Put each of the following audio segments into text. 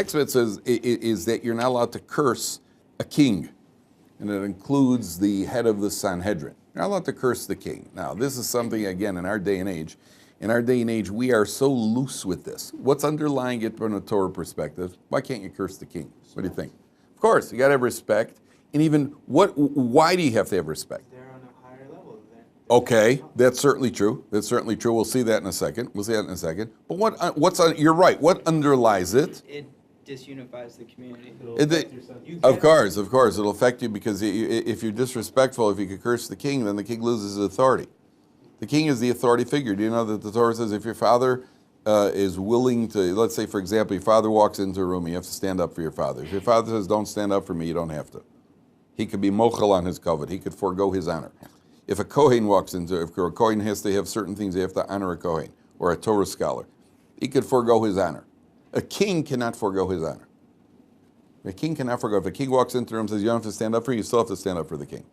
next mitzvah is that you're not allowed to curse a king. And it includes the head of the Sanhedrin. You're not allowed to curse the king. Now, this is something, again, in our day and age, we are so loose with this. What's underlying it from a Torah perspective? Why can't you curse the king? What do you think? Of course, you got to have respect. And even, why do you have to have respect? They're on a higher level. Okay, that's certainly true. That's certainly true. We'll see that in a second. But you're right. What underlies it? It disunifies the community. Of course. It'll affect you because if you're disrespectful, if you could curse the king, then the king loses his authority. The king is the authority figure. Do you know that the Torah says if your father is willing to, let's say, for example, your father walks into a room, you have to stand up for your father. If your father says, don't stand up for me, you don't have to. He could be mochel on his kavod. He could forego his honor. If a Kohen if a Kohen has to have certain things, they have to honor a Kohen or a Torah scholar. He could forego his honor. A king cannot forego his honor. A king cannot forego. If a king walks into the room and says, you don't have to stand up for you, you still have to stand up for the king.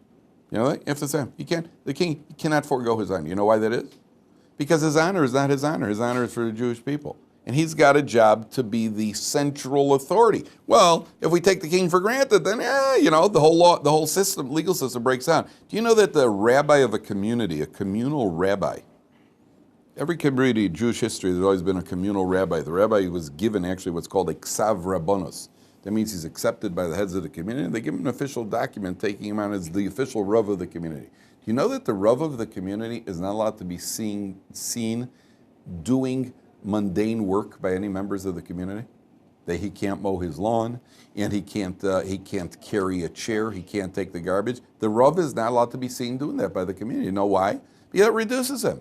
You know that? You have to stand. You can't. The king cannot forego his honor. You know why that is? Because his honor is not his honor. His honor is for the Jewish people. And he's got a job to be the central authority. Well, if we take the king for granted, then the whole system, legal system breaks down. Do you know that the rabbi of a community, a communal rabbi, every community in Jewish history, there's always been a communal rabbi. The rabbi was given actually what's called a ksav rabbonos. That means he's accepted by the heads of the community. They give him an official document taking him on as the official Rav of the community. Do you know that the Rav of the community is not allowed to be seen doing mundane work by any members of the community? That he can't mow his lawn, and he can't carry a chair, he can't take the garbage. The Rav is not allowed to be seen doing that by the community. You know why? Because it reduces him.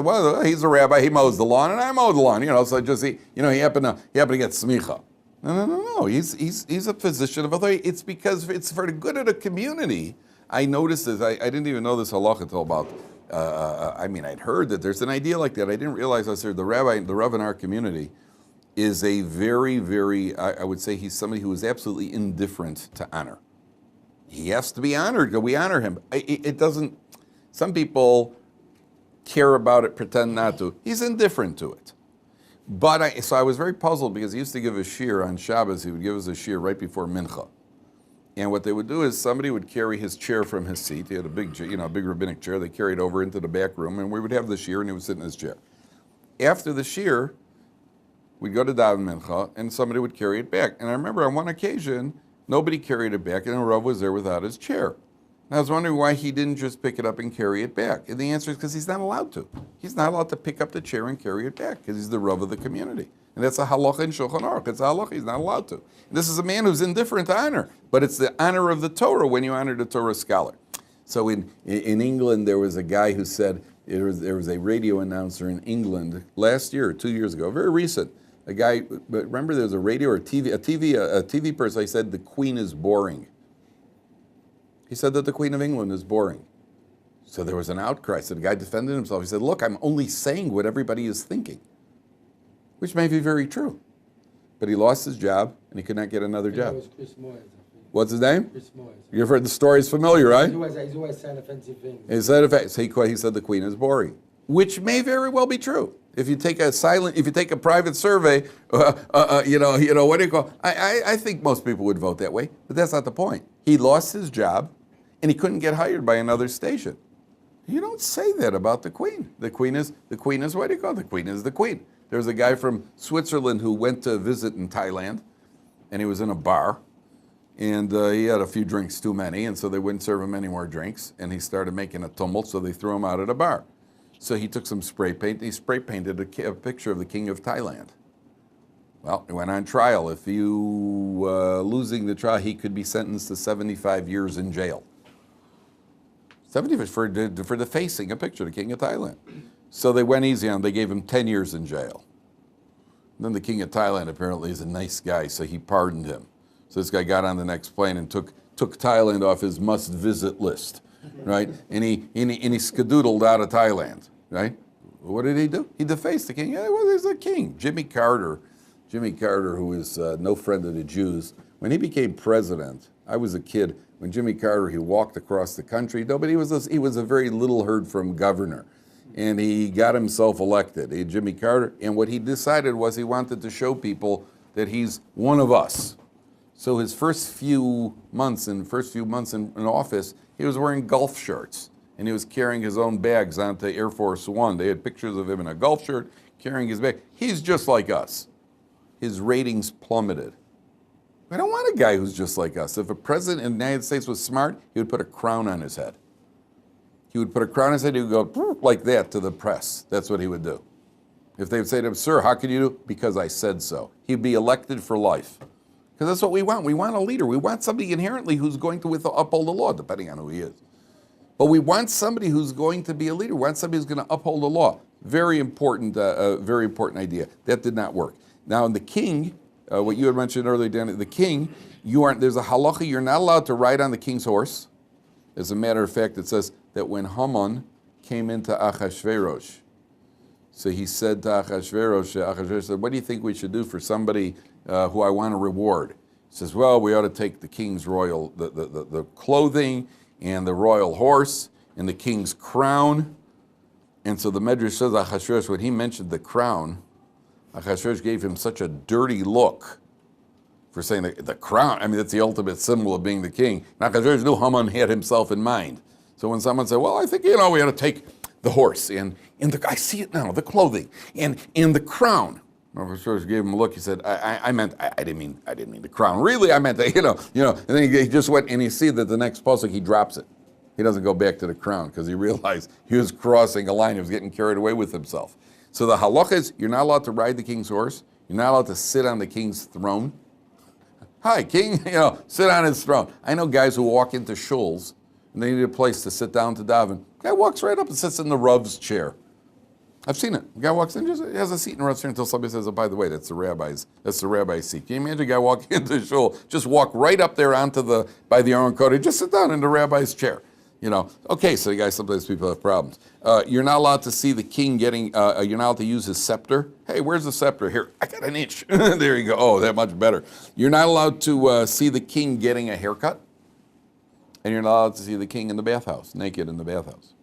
Well, he's a rabbi, he mows the lawn, and I mow the lawn. So just he happened to get smicha. No. He's a physician of authority. It's because it's for the good of the community. I noticed this. I didn't even know this halacha until about. I'd heard that there's an idea like that. I didn't realize the Rav in our community is a very, very. I would say he's somebody who is absolutely indifferent to honor. He has to be honored. We honor him. It doesn't. Some people care about it, pretend not to. He's indifferent to it. So I was very puzzled because he used to give a shir on Shabbos. He would give us a shir right before mincha. And what they would do is somebody would carry his chair from his seat. He had a big rabbinic chair. They carried over into the back room, and we would have the shir, and he would sit in his chair. After the shir, we'd go to daven mincha, and somebody would carry it back. And I remember on one occasion, nobody carried it back, and the Rav was there without his chair. And I was wondering why he didn't just pick it up and carry it back. And the answer is because he's not allowed to. He's not allowed to pick up the chair and carry it back because he's the Rav of the community. And that's a halacha in Shulchan Aruch. It's a halacha. He's not allowed to. And this is a man who's indifferent to honor, but it's the honor of the Torah when you honor the Torah scholar. So in England, there was a guy who said, there was a radio announcer in England last year or 2 years ago, very recent. A guy, but remember there was a radio or a TV person, he said the Queen is boring. He said that the Queen of England is boring. So there was an outcry. So the guy defended himself. He said, look, I'm only saying what everybody is thinking, which may be very true. But he lost his job, and he could not get another job. What's his name? You've heard the story, is familiar, right? He's always saying offensive things. He said the Queen is boring, which may very well be true. If you take a private survey, what do you call? I think most people would vote that way, but that's not the point. He lost his job, and he couldn't get hired by another station. You don't say that about the Queen. The Queen is what do you call? The Queen is the Queen. There was a guy from Switzerland who went to visit in Thailand, and he was in a bar, and he had a few drinks too many, and so they wouldn't serve him any more drinks, and he started making a tumult, so they threw him out of the bar. So he took some spray paint, and he spray painted a picture of the King of Thailand. Well, he went on trial. If losing the trial, he could be sentenced to 75 years in jail. 75 for defacing a picture of the King of Thailand. So they went easy on him. They gave him 10 years in jail. And then the King of Thailand apparently is a nice guy, so he pardoned him. So this guy got on the next plane and took Thailand off his must-visit list, right? And he skedoodled out of Thailand, right? What did he do? He defaced the king. Yeah, well, he's a king. Jimmy Carter, who is no friend of the Jews, when he became president, I was a kid. When Jimmy Carter, he walked across the country. No, but he was a very little heard from governor. And he got himself elected, Jimmy Carter. And what he decided was he wanted to show people that he's one of us. So his first few months in office, he was wearing golf shirts, and he was carrying his own bags onto Air Force One. They had pictures of him in a golf shirt carrying his bag. He's just like us. His ratings plummeted. I don't want a guy who's just like us. If a president in the United States was smart, he would put a crown on his head. He would put a crown on his head, he would go like that to the press. That's what he would do. If they would say to him, sir, how could you do? Because I said so. He'd be elected for life. Because that's what we want. We want a leader. We want somebody inherently who's going to uphold the law, depending on who he is. But we want somebody who's going to be a leader. We want somebody who's going to uphold the law. Very important idea. That did not work. Now, in the king, what you had mentioned earlier, Danny, the king, there's a halacha, you're not allowed to ride on the king's horse. As a matter of fact, it says that when Haman came into Achashverosh, so he said to Achashverosh said, what do you think we should do for somebody who I want to reward? He says, well, we ought to take the king's royal, the clothing and the royal horse and the king's crown. And so the Medrash says, Achashverosh, when he mentioned the crown, Achashverosh gave him such a dirty look for saying the crown. I mean, that's the ultimate symbol of being the king. And Achashverosh knew Haman had himself in mind. So when someone said, well, I think, we ought to take the horse and I see it now, the clothing and the crown. Achashverosh gave him a look. He said, I didn't mean the crown. Really, I meant that, And then he just went and you see that the next pasuk he drops it. He doesn't go back to the crown because he realized he was crossing a line. He was getting carried away with himself. So the halacha is you're not allowed to ride the king's horse. You're not allowed to sit on the king's throne. Hi, king, sit on his throne. I know guys who walk into shuls and they need a place to sit down to daven. Guy walks right up and sits in the Rav's chair. I've seen it. The guy walks in, just has a seat in the Rav's chair until somebody says, oh, by the way, that's the rabbi's seat. Can you imagine a guy walking into a shul, just walk right up there by the Aron Kodesh, just sit down in the rabbi's chair. Okay, so you guys, sometimes people have problems. You're not allowed to see the king you're not allowed to use his scepter. Hey, where's the scepter? Here, I got an inch. There you go. Oh, that much better. You're not allowed to see the king getting a haircut. And you're not allowed to see the king in the bathhouse, naked in the bathhouse.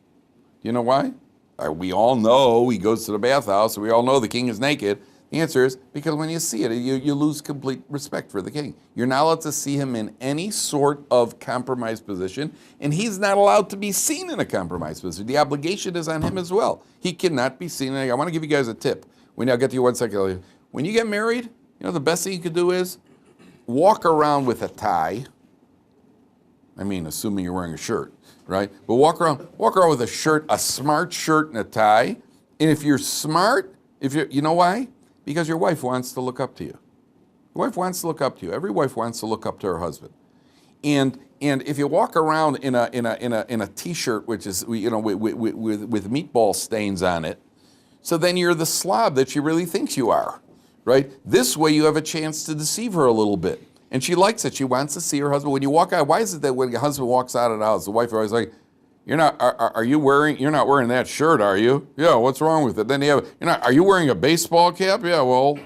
Do you know why? We all know he goes to the bathhouse, so we all know the king is naked. The answer is because when you see it, you lose complete respect for the king. You're not allowed to see him in any sort of compromised position, and he's not allowed to be seen in a compromised position. The obligation is on him as well. He cannot be seen. I want to give you guys a tip. I'll get to you 1 second. When you get married, the best thing you could do is walk around with a tie. I mean, assuming you're wearing a shirt, right? But walk around with a shirt, a smart shirt and a tie. And if you're smart, you know why? Because your wife wants to look up to you. Your wife wants to look up to you. Every wife wants to look up to her husband. And if you walk around in a t-shirt which is with meatball stains on it, so then you're the slob that she really thinks you are, right? This way you have a chance to deceive her a little bit. And she likes it. She wants to see her husband. When you walk out, why is it that when your husband walks out of the house, the wife is always like, you're not wearing that shirt, are you? Yeah, what's wrong with it? Then are you wearing a baseball cap? Yeah, well,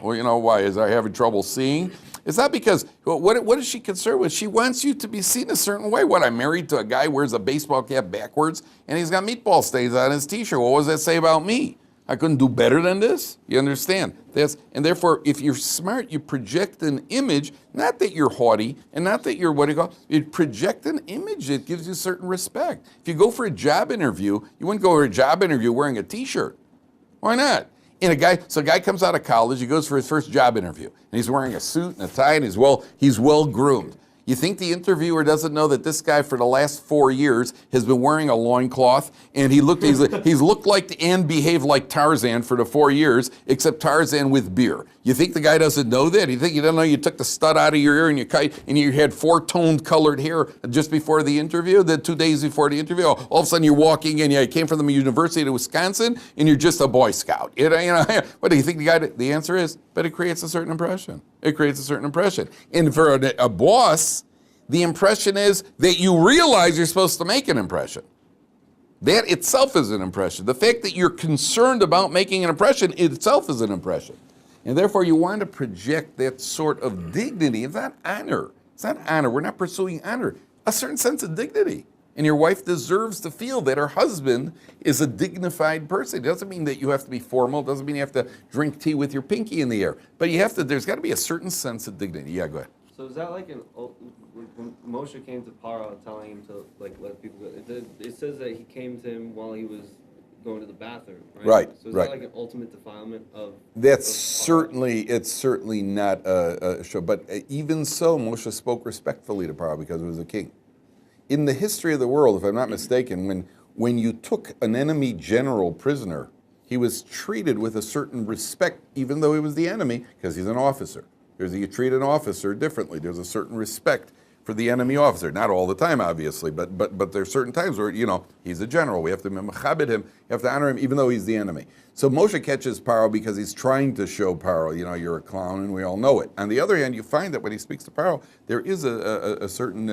why? Is I having trouble seeing? Is that because, what is she concerned with? She wants you to be seen a certain way. What, I'm married to a guy who wears a baseball cap backwards and he's got meatball stains on his t-shirt. What does that say about me? I couldn't do better than this? You understand? And therefore, if you're smart, you project an image, not that you're haughty, and not that you're, you project an image that gives you certain respect. If you go for a job interview, you wouldn't go for a job interview wearing a t-shirt. Why not? And a guy comes out of college, he goes for his first job interview, and he's wearing a suit and a tie, and he's well groomed. You think the interviewer doesn't know that this guy for the last 4 years has been wearing a loincloth and he's looked like and behaved like Tarzan for the 4 years, except Tarzan with beer. You think the guy doesn't know that? You think you don't know you took the stud out of your ear and you had 4-toned colored hair just before the interview, then 2 days before the interview? All of a sudden you're walking in, you came from the University of Wisconsin and you're just a Boy Scout. What do you think the answer is? But it creates a certain impression. It creates a certain impression. And for a boss, the impression is that you realize you're supposed to make an impression. That itself is an impression. The fact that you're concerned about making an impression itself is an impression. And therefore you want to project that sort of dignity. It's not honor. It's not honor. We're not pursuing honor. A certain sense of dignity. And your wife deserves to feel that her husband is a dignified person. It doesn't mean that you have to be formal. It doesn't mean you have to drink tea with your pinky in the air. But you have to. There's got to be a certain sense of dignity. Yeah, go ahead. So is that like when Moshe came to Paro telling him to like let people go? It says that he came to him while he was going to the bathroom, right? Right. So is right. that like an ultimate defilement of? That's of certainly it's certainly not a show. But even so, Moshe spoke respectfully to Paro because he was a king. In the history of the world, if I'm not mistaken, when you took an enemy general prisoner, he was treated with a certain respect, even though he was the enemy, because he's an officer. You treat an officer differently. There's a certain respect for the enemy officer. Not all the time, obviously, but there's certain times where, he's a general. We have to mechabed him, you have to honor him, even though he's the enemy. So Moshe catches Paro because he's trying to show Paro, you're a clown, and we all know it. On the other hand, you find that when he speaks to Paro, there is a certain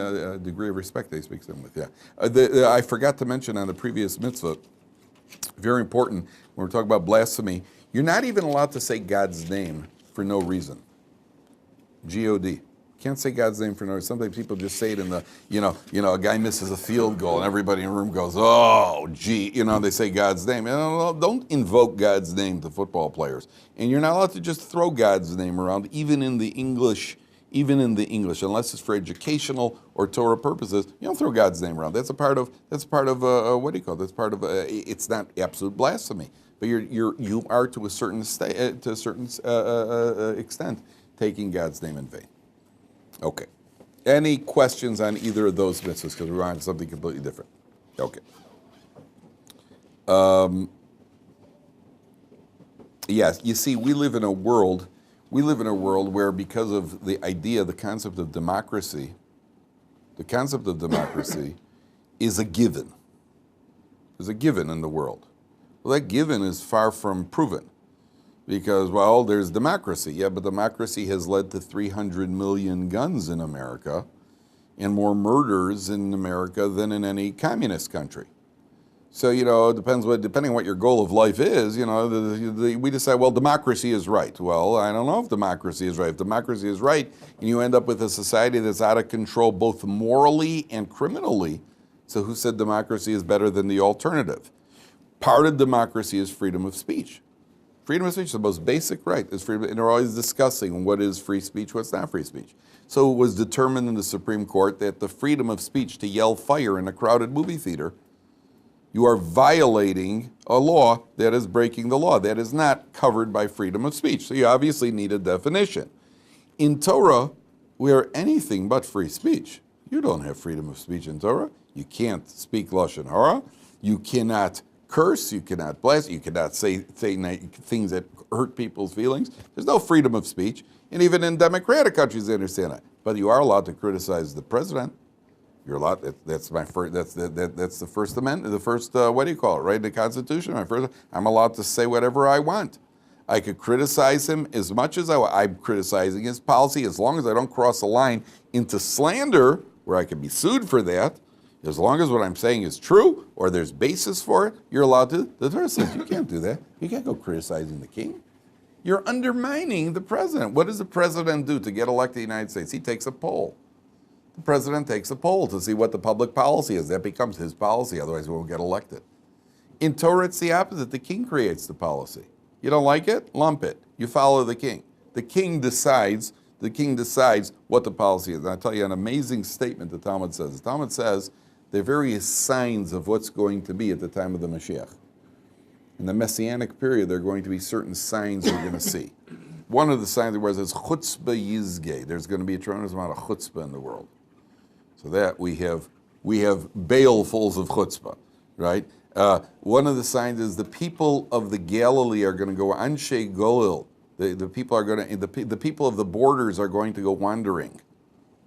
degree of respect that he speaks to him with. Yeah, I forgot to mention on the previous mitzvah, very important, when we're talking about blasphemy, you're not even allowed to say God's name for no reason. G-O-D. Can't say God's name for no reason. Sometimes people just say it in the, a guy misses a field goal and everybody in the room goes, oh, gee, they say God's name. Don't invoke God's name to football players. And you're not allowed to just throw God's name around, even in the English, unless it's for educational or Torah purposes. You don't throw God's name around. That's part of what do you call it? That's part of, it's not absolute blasphemy, but you are to a certain extent taking God's name in vain. Okay. Any questions on either of those mitzvahs? Because we're on something completely different. Okay. Yes, you see, we live in a world where, because of the concept of democracy is a given. Is a given in the world. Well, that given is far from proven. Because, there's democracy. Yeah, but democracy has led to 300 million guns in America and more murders in America than in any communist country. So, it depending on what your goal of life is, we decide, democracy is right. Well, I don't know if democracy is right. If democracy is right and you end up with a society that's out of control both morally and criminally, so who said democracy is better than the alternative? Part of democracy is freedom of speech. Freedom of speech, the most basic right, is freedom, and they're always discussing what is free speech, what's not free speech. So it was determined in the Supreme Court that the freedom of speech to yell fire in a crowded movie theater, you are violating a law that is breaking the law. That is not covered by freedom of speech. So you obviously need a definition. In Torah, we are anything but free speech. You don't have freedom of speech in Torah. You can't speak Lashon Hara. You cannot curse, you cannot blast, you cannot say things that hurt people's feelings. There's no freedom of speech, and even in democratic countries they understand that. But you are allowed to criticize the president. You're allowed. That's the First Amendment. The first what do you call it? Right, the Constitution. I'm allowed to say whatever I want. I could criticize him as much as I'm criticizing his policy, as long as I don't cross the line into slander, where I can be sued for that. As long as what I'm saying is true or there's basis for it, you're allowed to. The Torah says you can't do that. You can't go criticizing the king. You're undermining the president. What does the president do to get elected to the United States? He takes a poll. The president takes a poll to see what the public policy is. That becomes his policy, otherwise he won't get elected. In Torah, it's the opposite. The king creates the policy. You don't like it? Lump it. You follow the king. The king decides what the policy is. And I'll tell you an amazing statement the Talmud says. The Talmud says there are various signs of what's going to be at the time of the Mashiach. In the Messianic period, there are going to be certain signs we're going to see. One of the signs where it says chutzpah yizgeh. There's going to be a tremendous amount of chutzpah in the world. So that we have balefuls of chutzpah, right? One of the signs is the people of the Galilee are going to go anshe golil. The people of the borders are going to go wandering.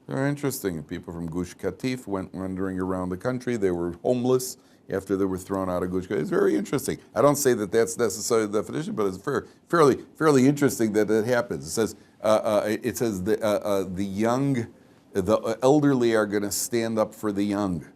They're interesting. People from Gush Katif went wandering around the country. They were homeless after they were thrown out of Gush Katif. It's very interesting. I don't say that that's necessarily the definition, but it's fairly interesting that it happens. It says the elderly are going to stand up for the young.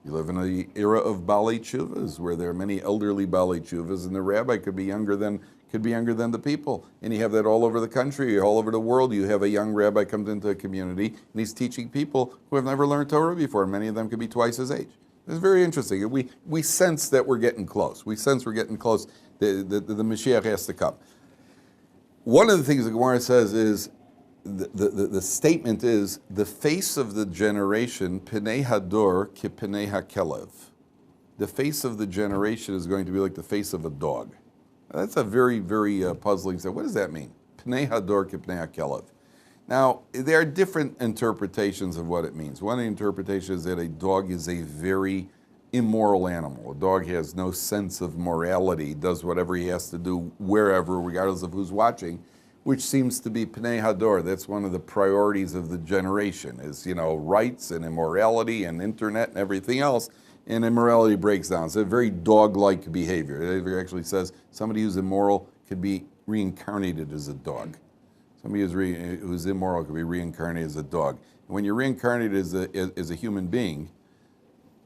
You live in an era of Balei Tshuvas, where there are many elderly Balei Tshuvas, and the rabbi could be younger than could be younger than the people. And you have that all over the country, all over the world. You have a young rabbi comes into a community, and he's teaching people who have never learned Torah before. Many of them could be twice his age. It's very interesting. We sense that we're getting close. We sense we're getting close. The Mashiach has to come. One of the things the Gemara says is, the statement is, the face of the generation, Pnei Hador ki Pnei HaKelev. The face of the generation is going to be like the face of a dog. That's a very, very puzzling thing. What does that mean? Pnei Hador ki Pnei HaKelev. Now, there are different interpretations of what it means. One interpretation is that a dog is a very immoral animal. A dog has no sense of morality, does whatever he has to do wherever, regardless of who's watching, which seems to be Pnei Hador. That's one of the priorities of the generation, is, rights and immorality and internet and everything else, and immorality breaks down. It's a very dog-like behavior. It actually says somebody who's immoral could be reincarnated as a dog. Somebody who's immoral could be reincarnated as a dog. And when you're reincarnated as a human being,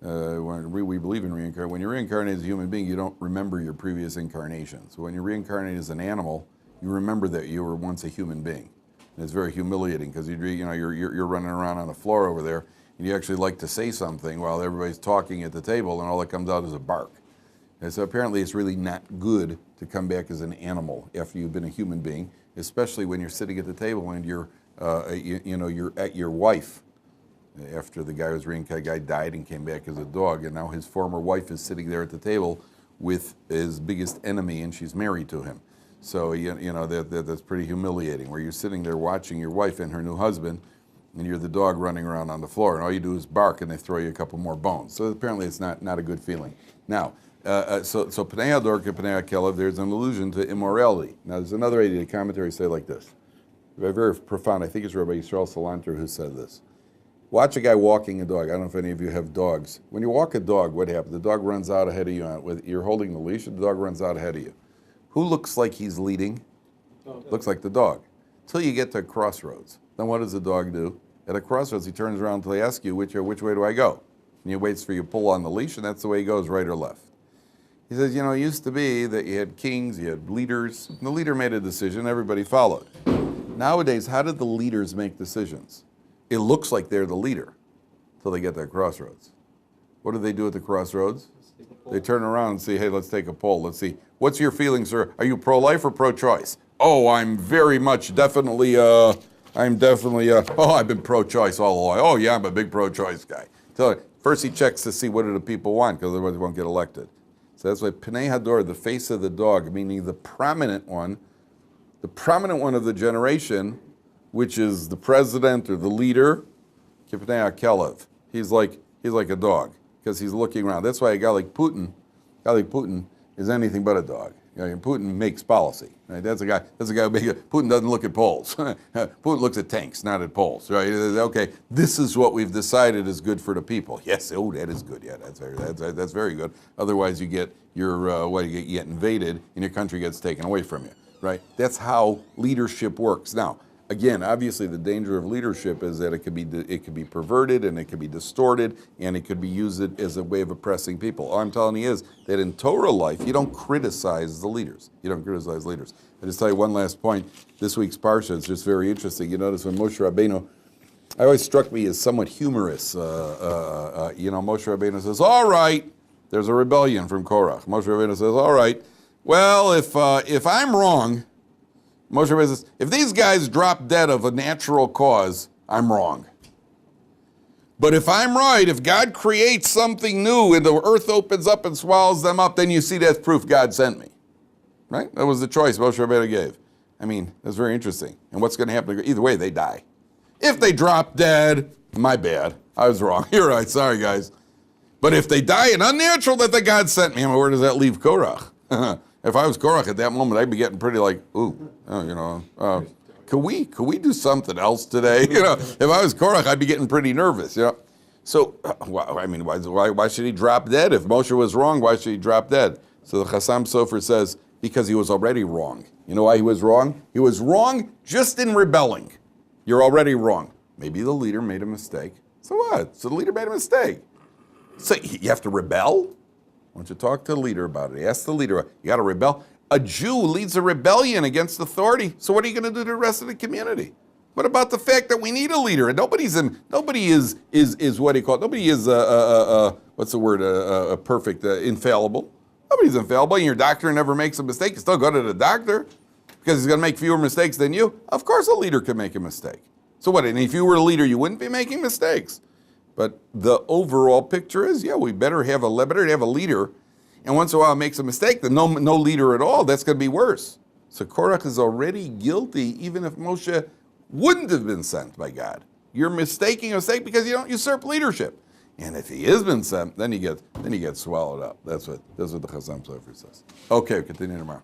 we believe in reincarnation. When you're reincarnated as a human being, you don't remember your previous incarnations. So when you're reincarnated as an animal, you remember that you were once a human being. And it's very humiliating because you're running around on the floor over there, and you actually like to say something while everybody's talking at the table, and all that comes out is a bark. And so apparently it's really not good to come back as an animal after you've been a human being, especially when you're sitting at the table and you're at your wife. After the guy died and came back as a dog, and now his former wife is sitting there at the table with his biggest enemy, and she's married to him. So that's pretty humiliating, where you're sitting there watching your wife and her new husband, and you're the dog running around on the floor, and all you do is bark, and they throw you a couple more bones. So apparently it's not a good feeling. Now, so Pnei Hador ki Pnei HaKelev, there's an allusion to immorality. Now there's another idea, the commentaries say like this. Very profound. I think it's Rabbi Yisrael Salanter who said this. Watch a guy walking a dog. I don't know if any of you have dogs. When you walk a dog, what happens? The dog runs out ahead of you. You're holding the leash, and the dog runs out ahead of you. Who looks like he's leading? Looks like the dog. Until you get to a crossroads. Then what does the dog do? At a crossroads, he turns around until he asks you, which way do I go? And he waits for you to pull on the leash, and that's the way he goes, right or left. He says, it used to be that you had kings, you had leaders, and the leader made a decision, everybody followed. Nowadays, how did the leaders make decisions? It looks like they're the leader until they get to that crossroads. What do they do at the crossroads? They turn around and say, hey, let's take a poll. Let's see. What's your feeling, sir? Are you pro-life or pro-choice? Oh, I'm very much definitely, I've been pro-choice all the way. Oh, yeah, I'm a big pro-choice guy. So first he checks to see what do the people want, because otherwise he won't get elected. So that's why Pnei Hador, the face of the dog, meaning the prominent one of the generation, which is the president or the leader, ki Pnei HaKelev. He's like a dog, because he's looking around. That's why a guy like Putin is anything but a dog. Putin makes policy. Right? That's a guy Putin doesn't look at polls. Putin looks at tanks, not at polls. Right? Okay, this is what we've decided is good for the people. Yes, that is good. Yeah, that's very good. Otherwise, you get you get invaded and your country gets taken away from you. Right? That's how leadership works. Now, again, obviously, the danger of leadership is that it could be perverted, and it could be distorted, and it could be used as a way of oppressing people. All I'm telling you is that in Torah life, you don't criticize the leaders. You don't criticize leaders. I just tell you one last point. This week's parsha is just very interesting. You notice when Moshe Rabbeinu, it always struck me as somewhat humorous. Moshe Rabbeinu says, "All right, there's a rebellion from Korach." Moshe Rabbeinu says, "All right, well, if I'm wrong." Moshe Rabbeinu says, if these guys drop dead of a natural cause, I'm wrong. But if I'm right, if God creates something new and the earth opens up and swallows them up, then you see that's proof God sent me. Right? That was the choice Moshe Rabbeinu gave. I mean, that's very interesting. And what's going to happen? Either way, they die. If they drop dead, my bad. I was wrong. You're right. Sorry, guys. But if they die an unnatural that the God sent me, where does that leave Korach? If I was Korach at that moment, I'd be getting pretty like, could we do something else today? If I was Korach, I'd be getting pretty nervous. So, why should he drop dead? If Moshe was wrong, why should he drop dead? So the Chassam Sofer says, because he was already wrong. You know why he was wrong? He was wrong just in rebelling. You're already wrong. Maybe the leader made a mistake. So what? So the leader made a mistake. So you have to rebel? Why don't you talk to the leader about it? Ask the leader, you got to rebel? A Jew leads a rebellion against authority. So what are you going to do to the rest of the community? What about the fact that we need a leader? And nobody is what do you call it? Nobody is what's the word? Perfect, infallible. Nobody's infallible. And your doctor never makes a mistake. You still go to the doctor because he's going to make fewer mistakes than you. Of course, a leader can make a mistake. So what? And if you were a leader, you wouldn't be making mistakes. But the overall picture is, yeah, we better have a leader. And once in a while, it makes a mistake. Then no leader at all. That's going to be worse. So Korach is already guilty, even if Moshe wouldn't have been sent by God. You're making a mistake because you don't usurp leadership. And if he has been sent, then he gets swallowed up. That's what the Chazam Sofer says. Okay, continue tomorrow.